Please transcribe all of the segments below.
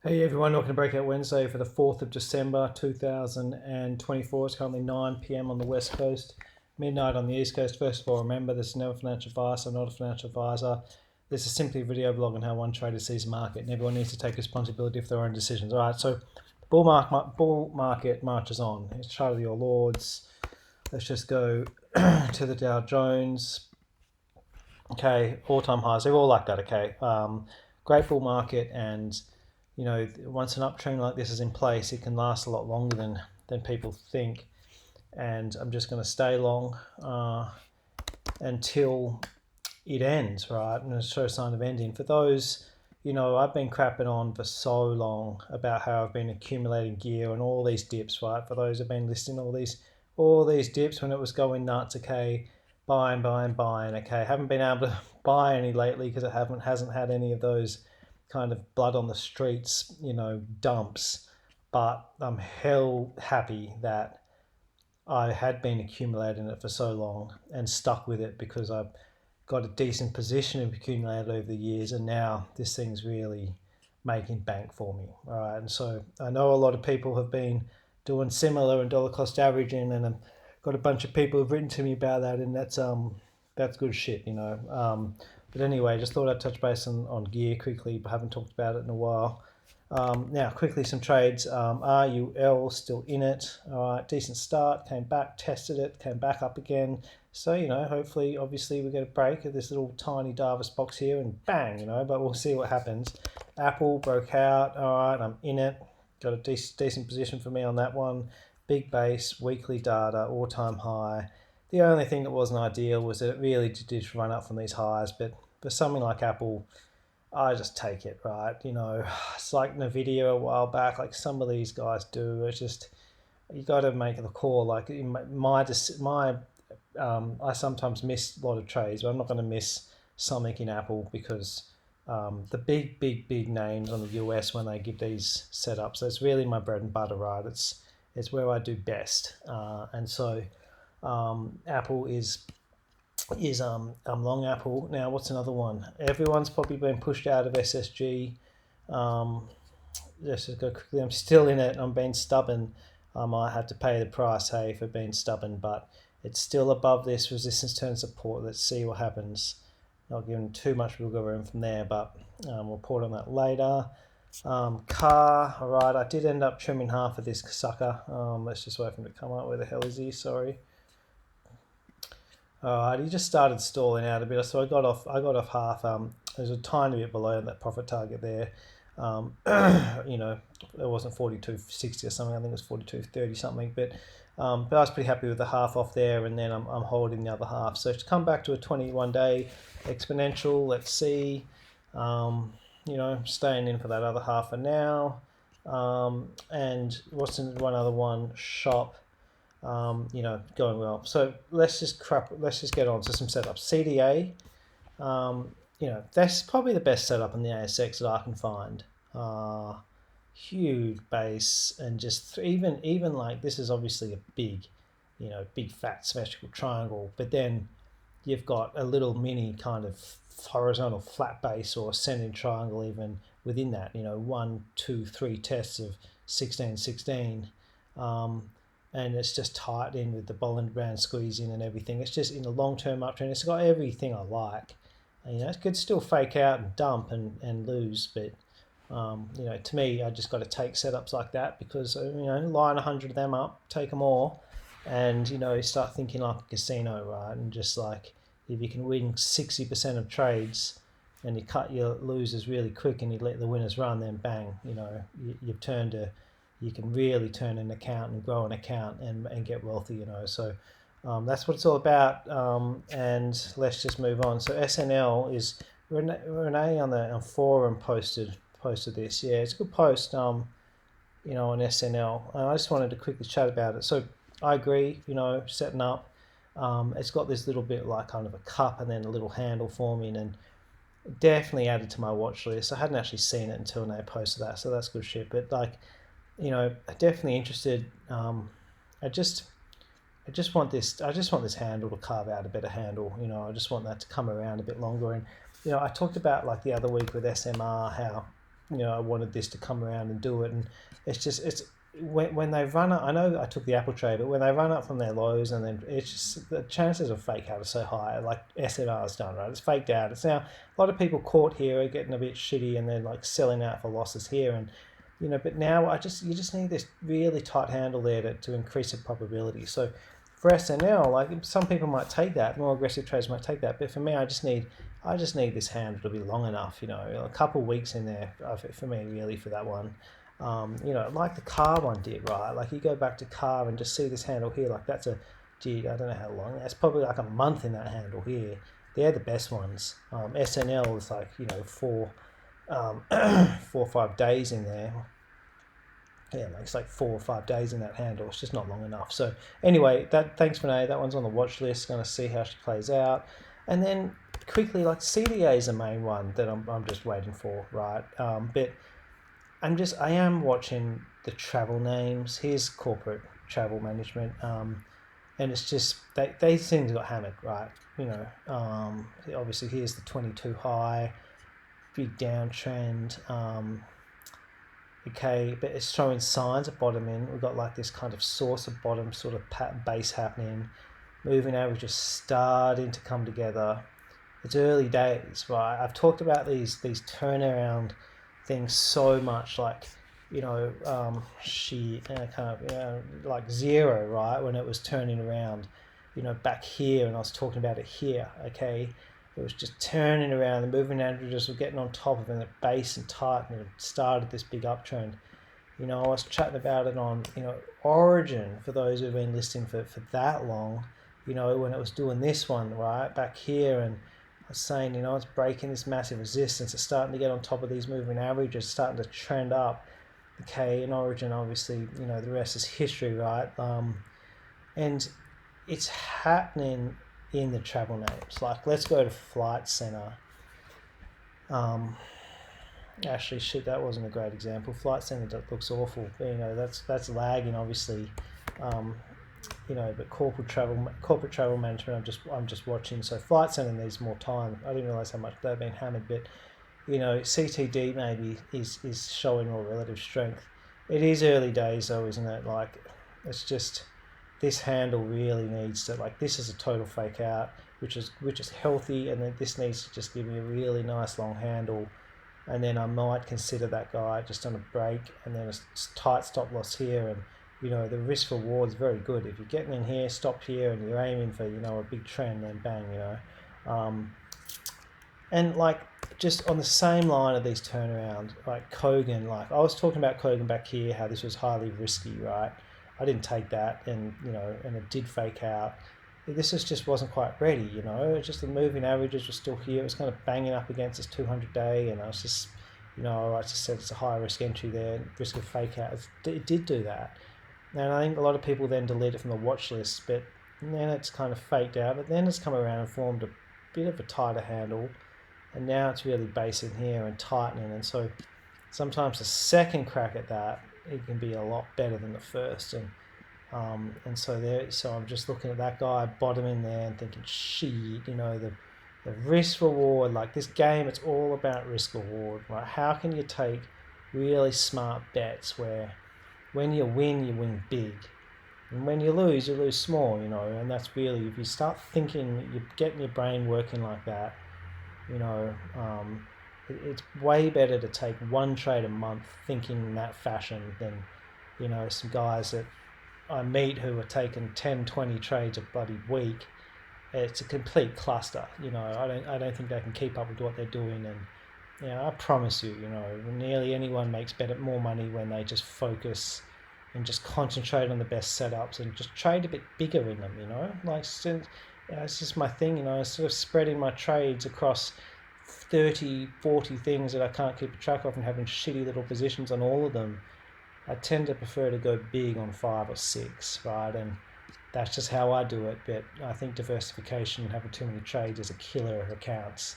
Hey everyone, welcome to Breakout Wednesday for the 4th of December 2024. It's currently 9 p.m. on the West Coast, midnight on the East Coast. First of all, remember this is never financial advice. I'm not a financial advisor. This is simply a video blog on how one trader sees the market, and everyone needs to take responsibility for their own decisions. All right, so bull market marches on. It's chart of your lords. Let's just go to the Dow Jones. Okay, all-time highs. They're all like that. Okay, great bull market, and once an uptrend like this is in place, it can last a lot longer than people think. And I'm just going to stay long until it ends, right? And show a sign of ending. For those, I've been crapping on for so long about how I've been accumulating gear and all these dips, right? For those who've been listing all these dips when it was going nuts, okay, buying, okay. Haven't been able to buy any lately because it hasn't had any of those kind of blood on the streets, dumps. But I'm hell happy that I had been accumulating it for so long and stuck with it because I've got a decent position of accumulated over the years, and now this thing's really making bank for me. All right, and so I know a lot of people have been doing similar and dollar cost averaging, and I've got a bunch of people who've written to me about that, and that's good shit. But anyway, just thought I'd touch base on gear quickly, but haven't talked about it in a while. Now, quickly, some trades. RUL still in it. All right, decent start. Came back, tested it, came back up again. So, hopefully, obviously, we get a break of this little tiny Davis box here and bang, but we'll see what happens. Apple broke out. All right, I'm in it. Got a decent position for me on that one. Big base, weekly data, all-time high. The only thing that wasn't ideal was that it really did run up from these highs, but for something like Apple, I just take it, right? It's like Nvidia a while back, like some of these guys do. It's just, you got to make the call. Like I sometimes miss a lot of trades, but I'm not going to miss something in Apple because the big names on the US when they give these setups, that's really my bread and butter, right? It's where I do best, and so Apple is long Apple. Now, what's another one? Everyone's probably been pushed out of SSG. Let's just go quickly. I'm still in it. I'm being stubborn. I might have to pay the price, hey, for being stubborn, but it's still above this resistance turn support. Let's see what happens. Not giving too much wiggle room from there, but we'll report on that later. Car, all right. I did end up trimming half of this sucker. Let's just wait for him to come up. Where the hell is he? Sorry. Alright, he just started stalling out a bit, so I got off half. There's a tiny bit below that profit target there. It wasn't 42.60 or something. I think it was 42.30 something. But I was pretty happy with the half off there, and then I'm holding the other half. So to come back to a 21-day exponential, let's see. Staying in for that other half for now. And what's in one other one? Shop. Going well. So let's just get on to some setups. CDA, that's probably the best setup in the ASX that I can find. Huge base, and just even like this is obviously a big fat symmetrical triangle, but then you've got a little mini kind of horizontal flat base or ascending triangle even within that. 1, 2, 3 tests of 16, 16. And it's just tight in with the Bollinger Band squeezing and everything. It's just in a long-term uptrend. It's got everything I like. And, it could still fake out and dump and lose, but to me, I just got to take setups like that because line 100 of them up, take them all, and start thinking like a casino, right? And just like if you can win 60% of trades and you cut your losers really quick and you let the winners run, then bang, you've turned a you can really turn an account and grow an account and get wealthy, So that's what it's all about. And let's just move on. So SNL is Renee on the forum posted this. Yeah, it's a good post. On SNL. I just wanted to quickly chat about it. So I agree. Setting up. It's got this little bit like kind of a cup and then a little handle forming, and definitely added to my watch list. I hadn't actually seen it until they posted that, so that's good shit. But like, definitely interested. I just want this. I just want this handle to carve out a better handle. I just want that to come around a bit longer. And I talked about like the other week with SMR how I wanted this to come around and do it, and it's when they run up. I know I took the Apple trade, but when they run up from their lows, and then it's just the chances of fake out are so high. Like SNR's done, right? It's faked out. It's now a lot of people caught here are getting a bit shitty, and then like selling out for losses here, and but now you just need this really tight handle there to increase the probability. So for SNL, like some people might take that, more aggressive traders might take that, but for me, I just need this handle to be long enough, a couple of weeks in there for me, really, for that one. Like the car one did, right? Like you go back to car and just see this handle here, like that's I don't know how long. That's probably like a month in that handle here. They're the best ones. SNL is like, 4 or 5 days in there. Yeah, it's like 4 or 5 days in that handle. It's just not long enough. So anyway, thanks Renee. That one's on the watch list. Going to see how she plays out, and then quickly, like CDA is the main one that I'm just waiting for, right? But I am watching the travel names. Here's corporate travel management, and it's just they seem to got hammered, right? Obviously here's the 22 high, big downtrend. Okay, but it's showing signs of bottoming. We've got like this kind of source of bottom sort of base happening. Moving averages starting to come together. It's early days, right? I've talked about these turnaround things so much, like like zero, right, when it was turning around, back here, and I was talking about it here. Okay, it was just turning around. The moving averages were getting on top of it, and the base and tight, and it started this big uptrend. I was chatting about it on Origin, for those who've been listening for that long. When it was doing this one right back here, and I was saying, it's breaking this massive resistance. It's starting to get on top of these moving averages, starting to trend up. Okay, in Origin, obviously, the rest is history, right? And it's happening in the travel names. Like, let's go to Flight Center. Actually, shit, that wasn't a great example. Flight Center looks awful. That's lagging, obviously. But corporate travel management, I'm just watching. So Flight Center needs more time. I didn't realize how much they've been hammered, but CTD maybe is showing more relative strength. It is early days though, isn't it? Like, it's just this handle really needs to, like, this is a total fake out, which is healthy, and then this needs to just give me a really nice long handle, and then I might consider that guy just on a break, and then a tight stop loss here, and the risk reward is very good. If you're getting in here, stop here, and you're aiming for a big trend, then bang, and like, just on the same line of these turnaround, like Kogan, like I was talking about Kogan back here, how this was highly risky, right? I didn't take that, and and it did fake out. This just wasn't quite ready, It's just the moving averages were still here. It was kind of banging up against this 200-day, and I was just, I just said it's a high risk entry there, risk of fake out. It did do that, and I think a lot of people then delete it from the watch list, but then it's kind of faked out. But then it's come around and formed a bit of a tighter handle, and now it's really basing here and tightening, and so sometimes the second crack at that, it can be a lot better than the first, and so I'm just looking at that guy bottoming there and thinking, shit, the risk reward, like this game, it's all about risk reward, right? How can you take really smart bets where when you win big, and when you lose small, and that's really, if you start thinking, you're getting your brain working like that, it's way better to take one trade a month thinking in that fashion than, some guys that I meet who are taking 10, 20 trades a bloody week. It's a complete cluster. I don't think they can keep up with what they're doing, and I promise you, nearly anyone makes more money when they just focus and just concentrate on the best setups and just trade a bit bigger in them. Like, since it's just my thing. Sort of spreading my trades across 30, 40 things that I can't keep a track of and having shitty little positions on all of them. I tend to prefer to go big on 5 or 6, right? And that's just how I do it. But I think diversification and having too many trades is a killer of accounts.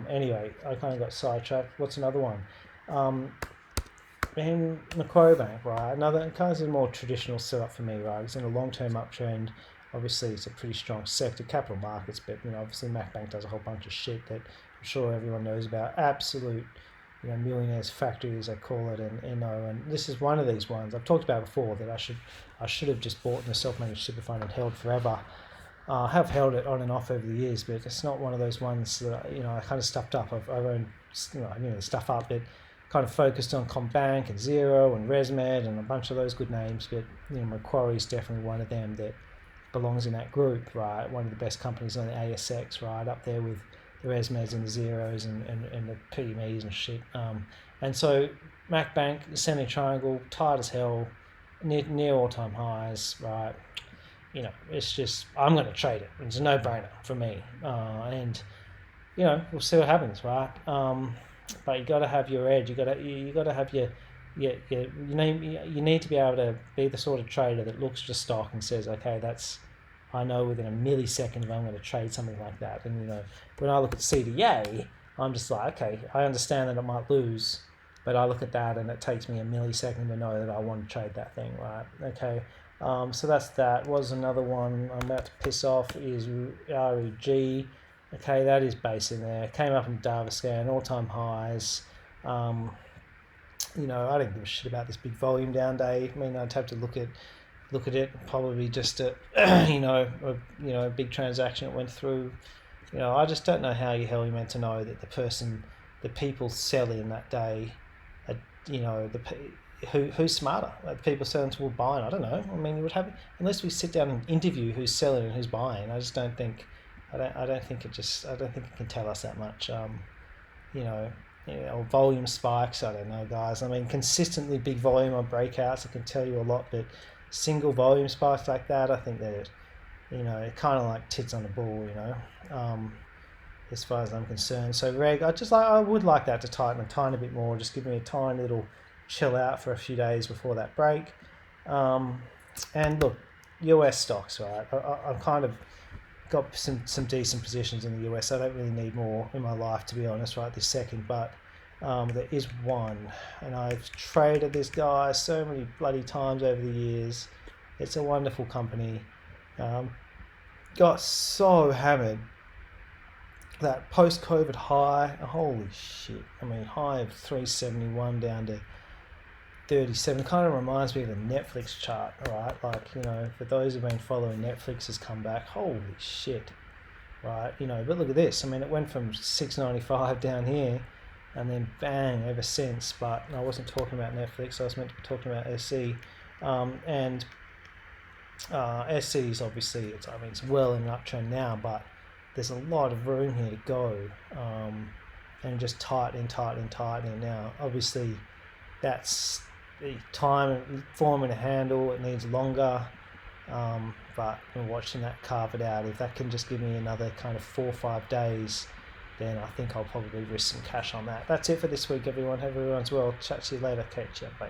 Anyway, I kind of got sidetracked. What's another one? And Macquarie Bank, right? Another kind of a more traditional setup for me, right? It's in a long-term uptrend. Obviously, it's a pretty strong sector, capital markets, but obviously Macbank does a whole bunch of shit that I'm sure everyone knows about. Absolute millionaires factory, as they call it, and this is one of these ones I've talked about before that I should have just bought in a self-managed super fund and held forever. I have held it on and off over the years, but it's not one of those ones that I kind of stuffed up. I've owned stuff up, but kind of focused on Combank and Zero and ResMed and a bunch of those good names. But Macquarie is definitely one of them that belongs in that group, right? One of the best companies on the ASX, right, up there with the ResMeds and the Zeros and the PMEs and shit. And so MacBank, Semi Triangle, tight as hell, near all-time highs, right? It's just, I'm going to trade it. It's a no-brainer for me. And we'll see what happens, right? But you got to have your edge. You got to have your you need to be able to be the sort of trader that looks at a stock and says, okay, I know within a millisecond if I'm going to trade something like that. And when I look at CDA, I'm just like, okay, I understand that it might lose, but I look at that and it takes me a millisecond to know that I want to trade that thing, right? Okay. So that's that. Was another one I'm about to piss off is REG. Okay, that is base in there. Came up in Dava scan, all-time highs. I didn't give a shit about this big volume down day. I mean, I'd have to look at it. Probably just a a big transaction that went through. I just don't know how the hell you're meant to know that the people selling that day, who's smarter? The people selling to buying? I don't know. I mean, you would have, unless we sit down and interview who's selling and who's buying. I just don't think. I don't think it can tell us that much. Or volume spikes. I don't know, guys. I mean, consistently big volume on breakouts, it can tell you a lot, but single volume spikes like that, I think that it kind of like tits on the bull. As far as I'm concerned. So Reg, I would like that to tighten a tiny bit more. Just give me a tiny little chill out for a few days before that break. And look, US stocks, right? I've kind of got some decent positions in the US. I don't really need more in my life, to be honest, right this second. But there is one, and I've traded this guy so many bloody times over the years. It's a wonderful company. Got so hammered. That post-COVID high, holy shit. I mean, high of 371 down to 37. Kind of reminds me of the Netflix chart, right? Like, for those who've been following Netflix's comeback, holy shit, right? But look at this. I mean, it went from 695 down here and then bang ever since. But I wasn't talking about Netflix. I was meant to be talking about SC. And SC is obviously, it's well in an uptrend now, but there's a lot of room here to go, and just tighten. Now, obviously, that's the time forming a handle. It needs longer, but I'm watching that carve it out. If that can just give me another kind of 4 or 5 days, then I think I'll probably risk some cash on that. That's it for this week, everyone. Hope everyone's well. Chat to you later. Catch you. Bye.